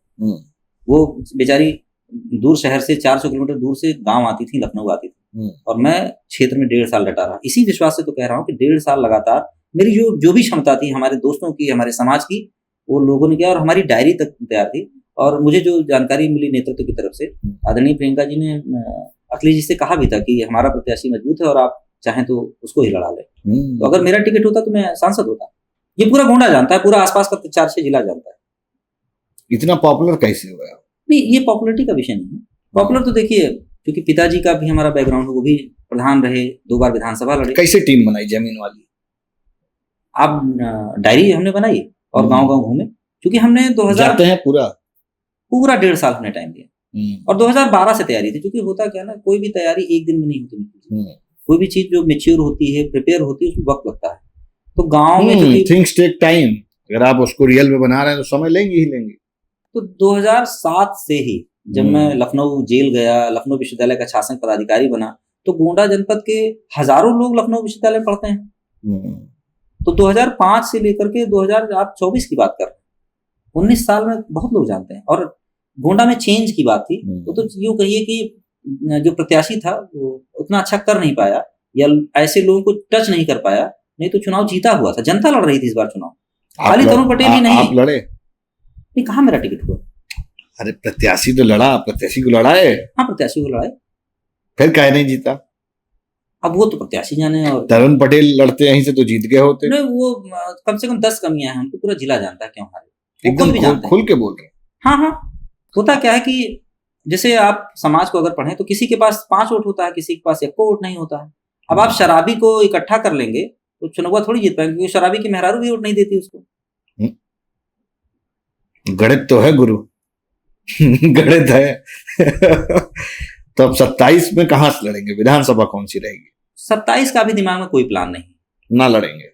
वो बेचारी दूर शहर से 400 किलोमीटर दूर से गांव आती थी, लखनऊ आती थी, और मैं क्षेत्र में 1.5 साल डटा रहा। इसी विश्वास से तो कह रहा हूँ कि 1.5 साल लगातार मेरी जो भी क्षमता थी, हमारे दोस्तों की, हमारे समाज की, वो लोगों ने किया और हमारी डायरी तक तैयार थी। और मुझे जो जानकारी मिली नेतृत्व की तरफ से, आदरणीय प्रियंका जी ने अखिलेश जी से कहा भी था कि हमारा प्रत्याशी मजबूत है और आप चाहें तो उसको ही लड़ा ले। तो अगर मेरा टिकट होता तो मैं सांसद होता। ये पूरा गोंडा जानता है, पूरा आसपास का 4-6 जिला जानता है। इतना पॉपुलर कैसे हुआ? नहीं, ये पॉपुलरिटी का विषय नहीं है। पॉपुलर तो देखिए, क्योंकि पिताजी का भी हमारा बैकग्राउंड है, वो भी प्रधान रहे, 2 बार विधानसभा लड़े। कैसे टीम बनाई जमीन वाली? आप डायरी हमने बनाई और गांव-गांव घूमे, क्योंकि हमने 2000 जाते हैं पूरा 1.5 साल हमने टाइम दिया। और 2012 से तैयारी थी, क्योंकि होता क्या ना, कोई भी तैयारी एक दिन में नहीं होती। कोई भी चीज जो मैच्योर होती है, प्रिपेयर होती है, उसमें वक्त लगता है। तो गांव में थिंग्स टेक टाइम। अगर आप उसको रियल में बना रहे हैं तो समय लेंगे ही लेंगे। तो 2007 से ही जब मैं लखनऊ जेल गया, लखनऊ विश्वविद्यालय का शासन पदाधिकारी बना, तो गोंडा जनपद के हजारों लोग लखनऊ विश्वविद्यालय में पढ़ते हैं। तो 2005 से लेकर के 2024 की बात कर रहे हैं, 19 साल में बहुत लोग जानते हैं। और गोंडा में चेंज की बात थी, तो यूं कहिए कि जो प्रत्याशी था वो उतना अच्छा कर नहीं पाया या ऐसे लोगों को टच नहीं कर पाया, नहीं तो चुनाव जीता हुआ था। जनता लड़ रही थी इस बार चुनाव, खाली तरुण पटेल ही नहीं। आप लड़े? नहीं, कहाँ मेरा टिकट हुआ? अरे प्रत्याशी तो लड़ा, प्रत्याशी को लड़ाए। हाँ, प्रत्याशी को लड़ाए, फिर काहे नहीं जीता? अब वो तो प्रत्याशी जाने। और तरुण पटेल लड़ते यहीं से तो जीत गए होते। नहीं, वो कम से कम 10 कमियां हैं, हमको पूरा जिला जानता है क्यों हारे। एकदम खुल के बोल रहे हैं। हाँ, होता क्या है कि जैसे आप समाज को अगर पढ़ें तो किसी के पास 5 वोट होता है, किसी के पास 1 वोट नहीं होता है। अब आप शराबी को इकट्ठा कर लेंगे तो चुनाव थोड़ी जीत पाएंगे, क्योंकि शराबी की मेहरारू भी वोट नहीं देती उसको। गणित तो है गुरु। गणित है। तो अब 27 में कहां से लड़ेंगे? विधानसभा कौन सी रहेगी? 27 का भी दिमाग में कोई प्लान नहीं। ना लड़ेंगे?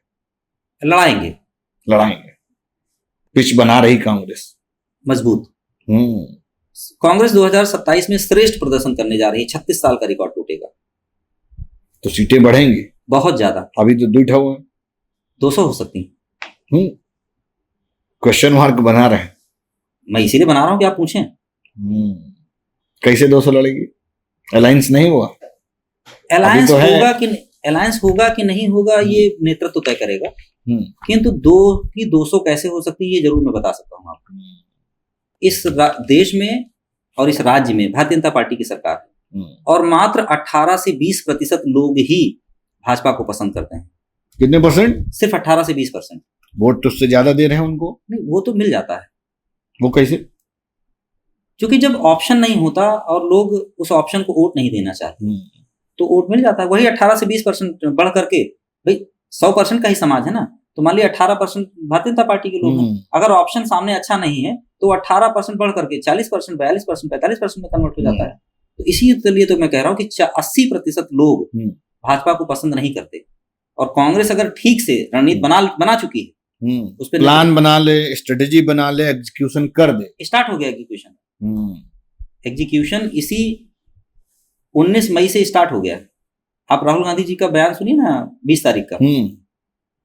लड़ाएंगे, लड़ाएंगे। पिच बना रही कांग्रेस मजबूत। हम्म। कांग्रेस 2027 में श्रेष्ठ प्रदर्शन करने जा रही है, 36 साल का रिकॉर्ड टूटेगा। तो सीटें बढ़ेंगी बहुत ज्यादा, अभी तो 2 हुए 200 हो सकती हैं। क्वेश्चन मार्क बना रहे हैं। मैं इसीलिए बना रहा हूं कि आप पूछें। कैसे 200 लड़ेगी? अलायंस नहीं हुआ? अलायंस तो है। होगा कि नहीं होगा ये नेतृत्व तय करेगा, किंतु 200 कैसे हो सकती है ये जरूर मैं बता सकता हूँ आपको। इस देश में और इस राज्य में भारतीय जनता पार्टी की सरकार है और मात्र 18 से 20% लोग ही भाजपा को पसंद करते हैं। कितने परसेंट? सिर्फ 18 से 20%। वोट तो उससे ज्यादा दे रहे हैं उनको। नहीं, वो तो मिल जाता है। वो कैसे? क्योंकि जब ऑप्शन नहीं होता और लोग उस ऑप्शन को वोट नहीं देना चाहते तो वोट मिल जाता है। वही 18 से 20% बढ़ करके, भाई 100% का ही समाज है ना, तो मान लिया 18% भारतीय जनता पार्टी के लोग हैं। अगर ऑप्शन सामने अच्छा नहीं है तो 18% बढ़ करके 40%, 42%, 45% में कन्वर्ट हो जाता है। तो इसी लिए तो मैं कह रहा हूँ कि 80% लोग भाजपा को पसंद नहीं करते। और कांग्रेस अगर ठीक से रणनीति बना चुकी है, उस पर प्लान बना ले, स्ट्रेटेजी बना ले, एग्जीक्यूशन कर दे। स्टार्ट हो गया एग्जीक्यूशन इसी 19 मई से स्टार्ट हो गया। आप राहुल गांधी जी का बयान सुनिए ना 20 तारीख का।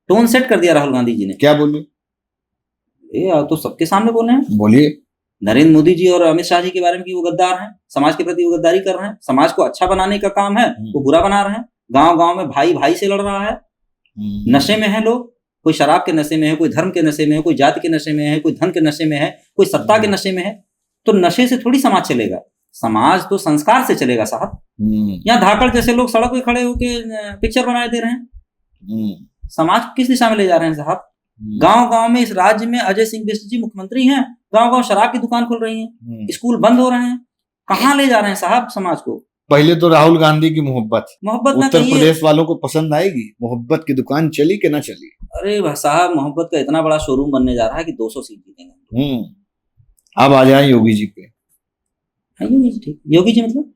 टोन सेट कर दिया राहुल गांधी जी ने। क्या बोले? तो सबके सामने बोले हैं। बोलिए। नरेंद्र मोदी जी और अमित शाह जी के बारे में कि वो गद्दार हैं, समाज के प्रति वो गद्दारी कर रहे हैं, समाज को अच्छा बनाने का काम है वो बुरा बना रहे हैं, गांव गांव में भाई भाई से लड़ रहा है, नशे में है लोग, कोई शराब के नशे में है, कोई धर्म के नशे में है, कोई जाति के नशे में है, कोई धन के नशे में है, कोई सत्ता के नशे में है। तो नशे से थोड़ी समाज चलेगा, समाज तो संस्कार से चलेगा साहब। यहाँ धाकड़ जैसे लोग सड़क पे खड़े होके पिक्चर बनाए दे रहे हैं, समाज किस दिशा में ले जा रहे हैं साहब? गांव गांव में इस राज्य में अजय सिंह बिष्ट जी मुख्यमंत्री हैं, गांव गांव शराब की दुकान खुल रही है, स्कूल बंद हो रहे हैं। कहाँ ले जा रहे हैं साहब समाज को? पहले तो राहुल गांधी की मोहब्बत उत्तर ना प्रदेश वालों को पसंद आएगी। मोहब्बत की दुकान चली कि ना चली? अरे साहब, मोहब्बत का इतना बड़ा शोरूम बनने जा रहा है कि 200 सीट जीतेंगे। अब आ जाए योगी जी पे। योगी जी ठीक, योगी जी मतलब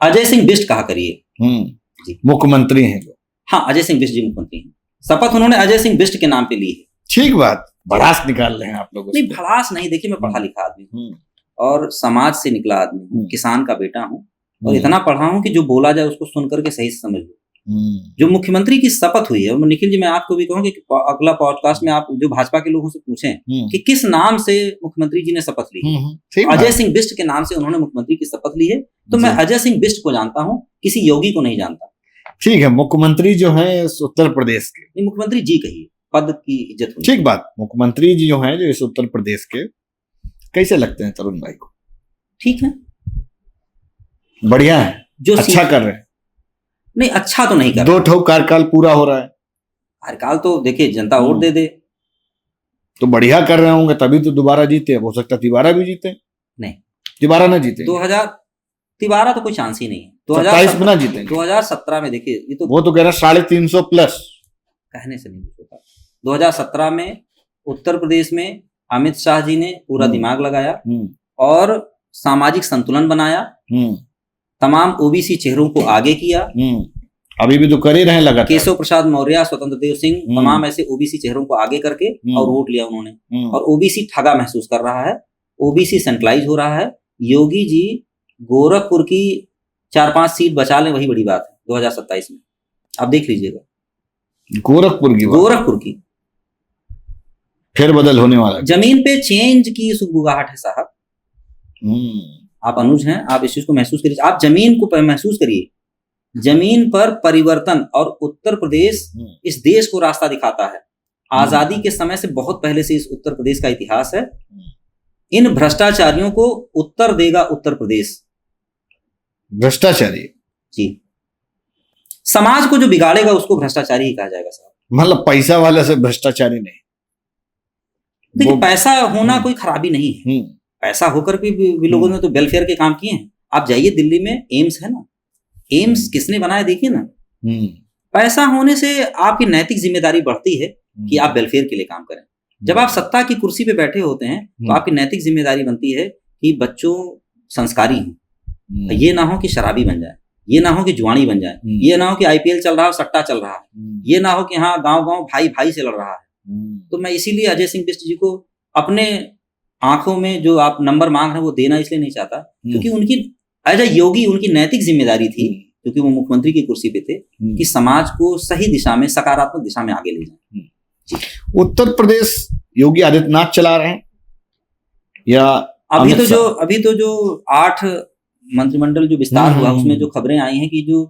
अजय सिंह बिष्ट कहा करिए। मुख्यमंत्री हैं वो। हाँ, अजय सिंह बिष्ट जी मुख्यमंत्री हैं। शपथ उन्होंने अजय सिंह बिष्ट के नाम पे ली है। ठीक बात, भड़ास निकाल रहे हैं आप लोग। नहीं, भड़ास नहीं। देखिए, मैं पढ़ा लिखा आदमी हूँ और समाज से निकला आदमी हूँ, किसान का बेटा हूँ और इतना पढ़ा हूँ कि जो बोला जाए उसको सुन करके सही से समझ लो। जो मुख्यमंत्री की शपथ हुई है, निखिल जी, मैं आपको भी कहूँ कि अगला पॉडकास्ट में आप जो भाजपा के लोगों से पूछें कि किस नाम से मुख्यमंत्री जी ने शपथ ली है, अजय सिंह बिष्ट के नाम से उन्होंने मुख्यमंत्री की शपथ ली है। तो मैं अजय सिंह बिष्ट को जानता हूँ, किसी योगी को नहीं जानता। ठीक है, मुख्यमंत्री जो है उत्तर प्रदेश के, नहीं, मुख्यमंत्री जी कहिए, पद की इज्जत होनी। ठीक बात। मुख्यमंत्री जी जो है जो इस उत्तर प्रदेश के, कैसे लगते हैं तरुण भाई को? ठीक है, बढ़िया है, जो अच्छा कर रहे हैं। नहीं, अच्छा तो नहीं कर 2 कार्यकाल पूरा हो रहा है। कार्यकाल तो देखिए जनता वोट दे दे तो बढ़िया कर रहे होंगे, तभी तो दोबारा जीते। हो सकता तिवारा भी जीते। नहीं, तिवारा ना जीते। 2000 तिवारा तो कोई चांस ही नहीं है। 2027 में ना जीते। 2017 में देखिए, ये तो वो तो कह रहा 350 प्लस कहने से नहीं होता। 2017 में उत्तर प्रदेश में अमित शाह जी ने पूरा दिमाग लगाया और सामाजिक संतुलन बनाया, तमाम ओबीसी चेहरों को आगे किया। अभी भी तो कर ही रहे हैं लगातार। केशव प्रसाद मौर्य, स्वतंत्र देव सिंह, तमाम ऐसे ओबीसी चेहरों को आगे करके और वोट लिया उन्होंने। और ओबीसी ठगा महसूस कर रहा है, ओबीसी सेंट्रलाइज हो रहा है। योगी जी गोरखपुर की 4-5 सीट बचा लें, वही बड़ी बात है 2027 में। आप देख लीजिएगा, गोरखपुर की फिर बदल होने वाला है। जमीन पे चेंज की सुगबुगाहट है साहब। आप अनुज हैं, आप इस चीज को महसूस करिए, आप जमीन को महसूस करिए। जमीन पर परिवर्तन, और उत्तर प्रदेश इस देश को रास्ता दिखाता है। आजादी के समय से बहुत पहले से इस उत्तर प्रदेश का इतिहास है। इन भ्रष्टाचारियों को उत्तर देगा उत्तर प्रदेश। भ्रष्टाचारी जी, समाज को जो बिगाड़ेगा उसको भ्रष्टाचारी ही कहा जाएगा साहब। मतलब पैसा वाला से भ्रष्टाचारी नहीं। देखिए, पैसा होना कोई खराबी नहीं है। पैसा होकर भी लोगों ने तो वेलफेयर के काम किए हैं। आप जाइए दिल्ली में, एम्स है ना, एम्स किसने बनाया देखिए ना। पैसा होने से आपकी नैतिक जिम्मेदारी बढ़ती है कि आप वेलफेयर के लिए काम करें। जब आप सत्ता की कुर्सी पे बैठे होते हैं तो आपकी नैतिक जिम्मेदारी बनती है कि बच्चों संस्कारी हों, ये ना हो कि शराबी बन जाए, ये ना हो कि जुआनी बन जाए, ये ना हो कि आईपीएल चल रहा है, सट्टा चल रहा है, ये ना हो कि हाँ गांव गांव भाई भाई से लड़ रहा है, तो मैं इसीलिए अजय सिंह बिष्ट जी को अपने आंखों में जो आप नंबर मांग रहे हैं वो देना इसलिए नहीं चाहता, क्योंकि उनकी एज अ योगी उनकी नैतिक जिम्मेदारी थी, क्योंकि वो मुख्यमंत्री की कुर्सी पे थे, कि समाज को सही दिशा में, सकारात्मक दिशा में आगे ले जाए। उत्तर प्रदेश योगी आदित्यनाथ चला रहे हैं या अभी तो जो 8 मंत्रिमंडल जो विस्तार हुआ उसमें जो खबरें आई हैं कि जो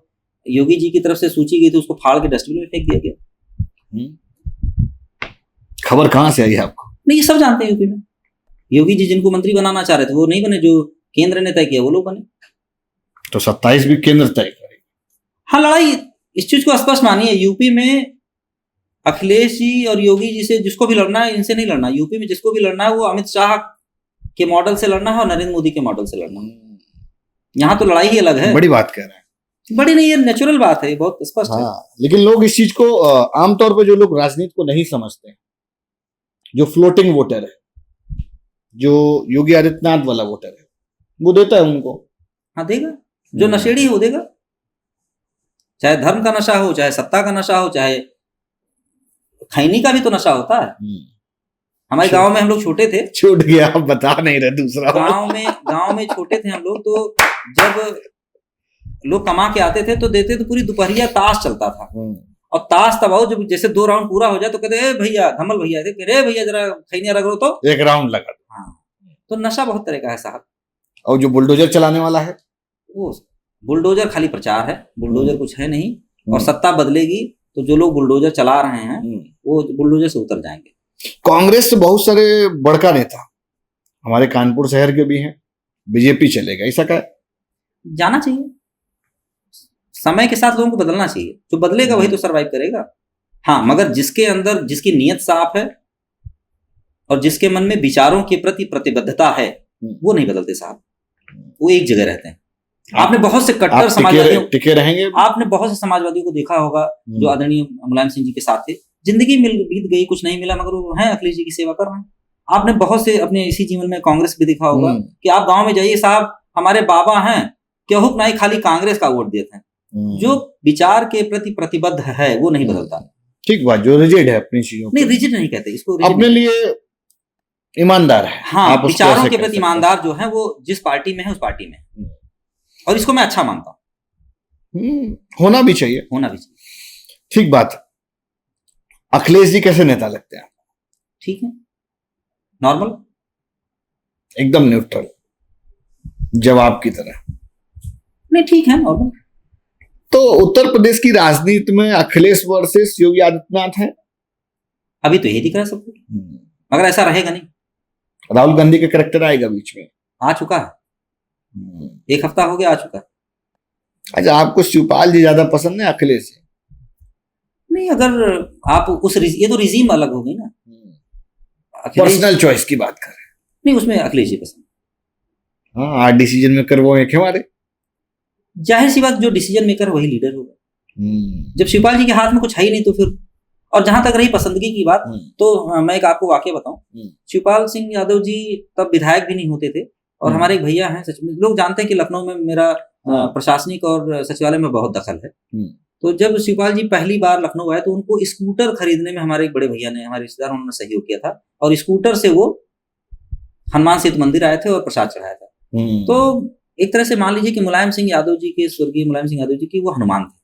योगी जी की तरफ से सूची गई थी उसको फाड़ के डस्टबिन में फेंक दिया गया। खबर कहां से आई आपको? नहीं, ये सब जानते हैं यूपी में। योगी जी जिनको मंत्री बनाना चाह रहे थे वो नहीं बने, जो केंद्र ने तय किया वो लोग बने। तो 27 भी केंद्र तय करेगा। हाँ, लड़ाई इस चीज को स्पष्ट मानिए, यूपी में अखिलेश जी और योगी जी से जिसको भी लड़ना है, इनसे नहीं लड़ना। यूपी में जिसको भी लड़ना है वो अमित शाह के मॉडल से लड़ना है और नरेंद्र मोदी के मॉडल से लड़ना है। यहाँ तो लड़ाई ही अलग है। बड़ी बात कह रहे हैं। बड़ी नहीं, ये नेचुरल बात है, बहुत स्पष्ट है। लेकिन लोग इस चीज को आमतौर पर जो लोग राजनीति को नहीं समझते हैं, जो फ्लोटिंग वोटर है, जो योगी आदित्यनाथ वाला वोटर है, वो देता है उनको। हाँ, देगा। जो नशेड़ी है वो देगा, चाहे धर्म का नशा हो, चाहे सत्ता का नशा हो, चाहे खैनी का भी तो नशा होता है। हमारे गांव में हम लोग छोटे थे, छूट गया, आप बता नहीं रहे दूसरा। गांव में छोटे थे हम लोग, तो जब लोग कमा के आते थे तो देते तो पूरी दोपहरिया ताश चलता था। और ताश तब आओ जब जैसे 2 राउंड पूरा हो जाए तो कहते ए भैया, धमल भैया थे, रे भैया जरा खैनिया रगड़ो तो 1 राउंड लगा। हाँ, तो नशा बहुत तरह का है साहब। और जो बुलडोजर चलाने वाला है, वो बुलडोजर खाली प्रचार है, बुलडोजर कुछ है नहीं। और सत्ता बदलेगी तो जो लोग बुलडोजर चला रहे हैं वो बुलडोजर से उतर जाएंगे। कांग्रेस से बहुत सारे बड़का नेता हमारे कानपुर शहर के भी हैं, बीजेपी चलेगा, ऐसा क्या? जाना चाहिए, समय के साथ लोगों को बदलना चाहिए। जो बदलेगा वही तो सरवाइव करेगा। हाँ, मगर जिसके अंदर जिसकी नीयत साफ है और जिसके मन में विचारों के प्रति प्रतिबद्धता है वो नहीं बदलते साहब, वो एक जगह रहते हैं। आपने बहुत से कट्टर समाजवादियों टिके रहेंगे। आपने बहुत से समाजवादियों को देखा होगा जो आदरणीय मुलायम सिंह जी के साथ थे, जिंदगी बीत गई, कुछ नहीं मिला, मगर वो हैं अखिलेश जी की सेवा कर रहे हैं। आपने बहुत से अपने इसी जीवन में कांग्रेस भी देखा होगा कि आप गांव में जाइए साहब, हमारे बाबा हैं, क्यों नहीं खाली कांग्रेस का वोट देते हैं। जो विचार के प्रति प्रतिबद्ध है वो नहीं बदलता। ठीक बात, जो रिजिड है अपनी चीजों नहीं, रिजिड नहीं कहते इसको, अपने लिए ईमानदार है। हाँ, विचारों के प्रति ईमानदार जो है वो जिस पार्टी में है उस पार्टी में, और इसको मैं अच्छा मानता हूँ। होना भी चाहिए। ठीक बात। अखिलेश जी कैसे नेता लगते हैं? ठीक है, नॉर्मल, एकदम न्यूट्रल, जवाब की तरह। नहीं, ठीक है, नॉर्मल। तो उत्तर प्रदेश की राजनीति में अखिलेश वर्सेस योगी आदित्यनाथ है। अभी तो यही दिख रहा है सबको, मगर ऐसा रहेगा नहीं। राहुल गांधी का कैरेक्टर आएगा बीच में, आ चुका है, 1 हफ्ता हो गया, आ चुका है। अच्छा, आपको शिवपाल जी ज्यादा पसंद है अखिलेश जी? नहीं, अगर आप ये तो रिजीम अलग हो गई ना, पर्सनल चॉइस की बात कर रहे हैं। नहीं, उसमें अखिलेश जी पसंद। हाँ, आज डिसीजन मेकर वो एक हमारे, जाहिर सी बात, जो डिसीजन मेकर वही लीडर होगा। जब शिवपाल जी के हाथ में कुछ है ही नहीं तो फिर। और जहां तक रही पसंदगी की बात, तो मैं एक आपको वाकया बताऊं। शिवपाल सिंह यादव जी तब विधायक भी नहीं होते थे, और हमारे एक भैया हैं, सच में लोग जानते हैं कि लखनऊ में मेरा प्रशासनिक और सचिवालय में बहुत दखल है। तो जब शिवपाल जी पहली बार लखनऊ आए तो उनको स्कूटर खरीदने में हमारे एक बड़े भैया ने, हमारे रिश्तेदार, उन्होंने सहयोग किया था, और स्कूटर से वो हनुमान सेतु मंदिर आए थे और प्रसाद चढ़ाया था। तो एक तरह से मान लीजिए कि मुलायम सिंह यादव जी के, स्वर्गीय मुलायम सिंह यादव जी की, वो हनुमान थे।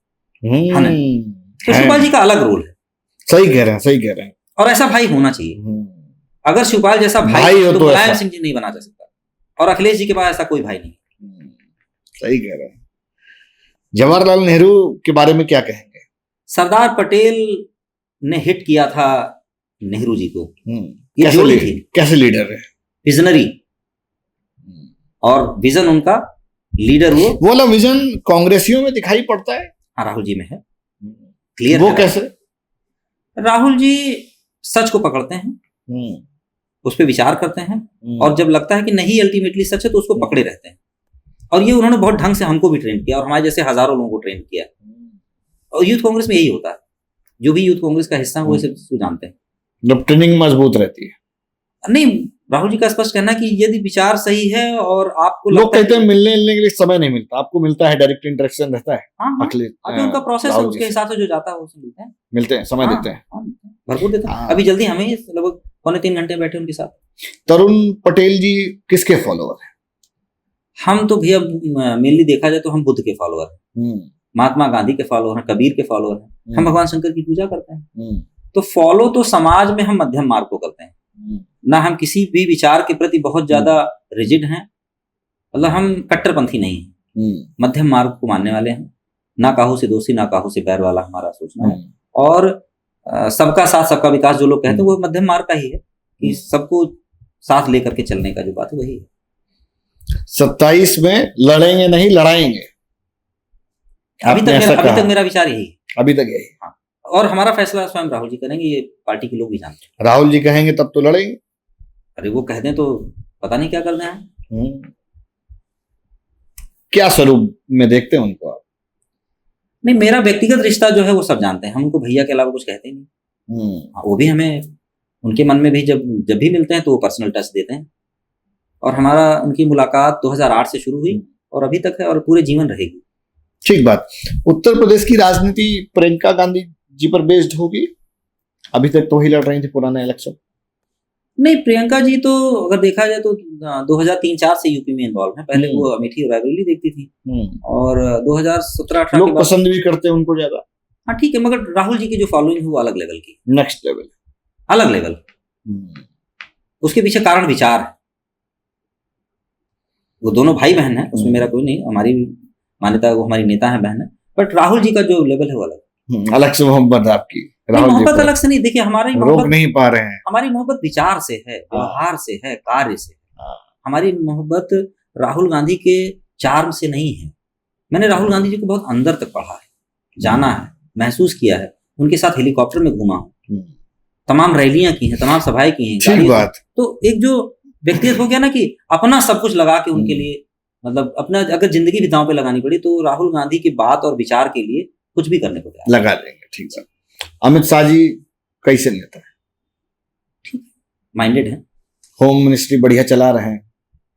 तो शिवपाल जी का अलग रोल है। सही कह रहे हैं। और ऐसा भाई होना चाहिए। अगर शिवपाल जैसा भाई हो तो मुलायम सिंह जी नहीं बना जा सकता, और अखिलेश जी के पास ऐसा कोई भाई नहीं। सही कह रहे हैं। जवाहरलाल नेहरू के बारे में क्या कहेंगे? सरदार पटेल ने हिट किया था नेहरू जी को। कैसे लीडर है? विजनरी, और विजन उनका, लीडर वो वाला विजन कांग्रेसियों में दिखाई पड़ता है। हाँ, राहुल जी में है, क्लियर। वो कैसे? राहुल जी सच को पकड़ते हैं, उस पर विचार करते हैं, और जब लगता है कि नहीं अल्टीमेटली सच है तो उसको पकड़े रहते हैं। और ये उन्होंने बहुत ढंग से हमको भी ट्रेन किया, और हमारे जैसे हजारों लोगों को ट्रेन किया। और यूथ कांग्रेस में यही होता है, जो भी यूथ कांग्रेस का हिस्सा है वो इसे जानते हैं, जब ट्रेनिंग मजबूत रहती है। नहीं, राहुल जी का स्पष्ट कहना कि यदि विचार सही है और आपको लोग कहते हैं मिलने के लिए समय नहीं मिलता, आपको मिलता है, डायरेक्ट इंटरेक्शन रहता है। हाँ, अखिलेश उनका प्रोसेस है, उसके हिसाब से जो जाता है उससे मिलते हैं, समय देते हैं। भरपूर देता हूँ। हाँ। अभी जल्दी हमें लगभग 2.25 घंटे बैठे उनके साथ। तरुण पटेल जी किसके फॉलोअर हैं? हम तो भैया मेनली देखा जाए तो हम बुद्ध के फॉलोअर हैं, महात्मा गांधी के फॉलोअर हैं, कबीर के फॉलोअर हैं, हम भगवान शंकर की पूजा करते हैं। तो फॉलो तो समाज में हम मध्यम मार्ग को करते हैं, ना हम किसी भी विचार के प्रति बहुत ज्यादा रिजिड हैं, मतलब हम कट्टरपंथी नहीं हैं, मध्यम मार्ग को मानने वाले हैं। ना काहू से दोषी ना काहू से बैर वाला हमारा सोचना है। और सबका साथ सबका विकास जो लोग कहते हैं वो मध्यम मार्ग का ही है, कि सबको साथ लेकर के चलने का जो बात है वही है। 27 में लड़ेंगे नहीं लड़ाएंगे, अभी तक मेरा विचार यही है। अभी तक यही। हाँ, और हमारा फैसला स्वयं राहुल जी करेंगे, ये पार्टी के लोग भी जानते हैं। राहुल जी कहेंगे तब तो लड़ेंगे। अरे वो कह दें तो पता नहीं क्या करना है। क्या स्वरूप में देखते हैं उनको आप? नहीं, मेरा व्यक्तिगत रिश्ता जो है वो सब जानते हैं, हम उनको भैया के अलावा कुछ कहते ही नहीं। वो भी हमें उनके मन में भी जब भी मिलते हैं तो वो पर्सनल टच देते हैं। और हमारा उनकी मुलाकात 2008 से शुरू हुई और अभी तक है और पूरे जीवन रहेगी। ठीक बात। उत्तर प्रदेश की राजनीति प्रियंका गांधी जी पर बेस्ड होगी? अभी तक तो ही लड़ रही थी पुराना इलेक्शन। नहीं, प्रियंका जी तो अगर देखा जाए तो 2003-04 से यूपी में इन्वॉल्व है। पहले वो अमेठी और रायबरेली देखती थी और 2017-18 लोग पसंद भी करते हैं उनको ज्यादा। हाँ ठीक है, मगर राहुल जी की जो फॉलोइंग है वो अलग लेवल की, नेक्स्ट लेवल, अलग लेवल। उसके पीछे कारण विचार है। वो दोनों भाई बहन है, उसमें मेरा कोई नहीं, हमारी मान्यता वो हमारी नेता है, बहन है, बट राहुल जी का जो लेवल है वो अलग। अलग से मोहब्बत आपकी राहुल जी मोहब्बत अलग से नहीं। देखिए हमारी रोक नहीं पा रहे हैं। हमारी मोहब्बत विचार से है, व्यवहार से है, कार्य से है। हमारी मोहब्बत राहुल गांधी के चार्म से नहीं है। मैंने राहुल गांधी जी को बहुत अंदर तक पढ़ा है, जाना है, महसूस किया है, उनके साथ हेलीकॉप्टर में घूमा हूँ, तमाम रैलियां की हैं, तमाम सभाएं की हैं। ठीक बात। तो एक जो व्यक्तिगत हो गया ना कि अपना सब कुछ लगा के उनके लिए, मतलब अपना अगर जिंदगी भी दांव पे लगानी पड़ी तो राहुल गांधी की बात और विचार के लिए कुछ भी करने को तैयार लगा देंगे। ठीक है। अमित शाह जी कैसे नेता है? ठीक, माइंडेड है, होम मिनिस्ट्री बढ़िया चला रहे हैं।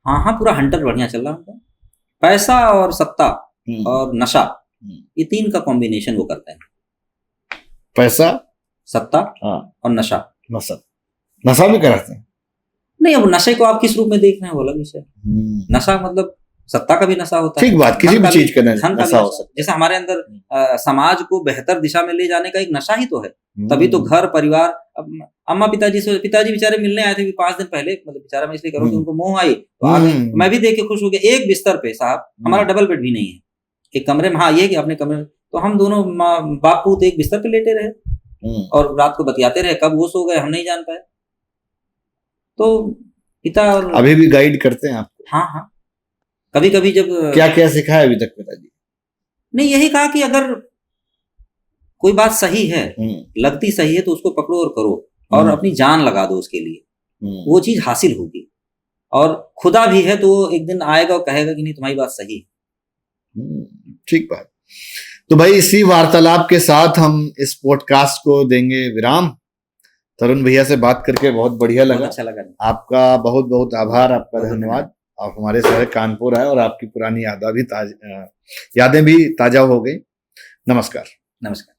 हाँ हाँ, पूरा हंटर बढ़िया चल रहा है। पैसा और सत्ता और नशा, ये तीन का कॉम्बिनेशन वो करते हैं। पैसा, सत्ता और नशा। नशा भी कराते हैं? नहीं, अब नशे को आप किस रूप में देख रहे हैं वो अलग विषय। नशा मतलब सत्ता का भी नशा होता है। ठीक बात, किसी भी चीज का नशा हो सकता है। जैसे हमारे अंदर समाज को बेहतर दिशा में ले जाने का एक नशा ही तो है। तभी तो घर परिवार, अम्मा पिताजी बेचारे मिलने आए थे 5 दिन पहले, मतलब बेचारा मैं इसलिए करूँ कि उनको मोह आई तो आ गए। मैं भी देख के खुश हो गया। एक बिस्तर पे साहब, हमारा डबल बेड भी नहीं है, एक कमरे में। हाँ, ये कि अपने कमरे में तो हम दोनों बाप पूत एक बिस्तर पे लेटे रहे और रात को बतियाते रहे। कब वो सो गए हम नहीं जान पाए। तो पिता और अभी भी गाइड करते हैं आपको? हाँ हाँ, कभी कभी जब क्या क्या सिखाया अभी तक पिताजी? नहीं, यही कहा कि अगर कोई बात सही है, लगती सही है तो उसको पकड़ो और करो और अपनी जान लगा दो उसके लिए, वो चीज हासिल होगी। और खुदा भी है तो वो एक दिन आएगा और कहेगा कि नहीं तुम्हारी बात सही है। ठीक बात। तो भाई इसी वार्तालाप के साथ हम इस पॉडकास्ट को देंगे विराम। तरुण भैया से बात करके बहुत बढ़िया लगा, अच्छा लगा। आपका बहुत बहुत आभार, आपका धन्यवाद। आप हमारे शहर कानपुर आए और आपकी पुरानी यादें भी ताजा हो गई। नमस्कार। नमस्कार।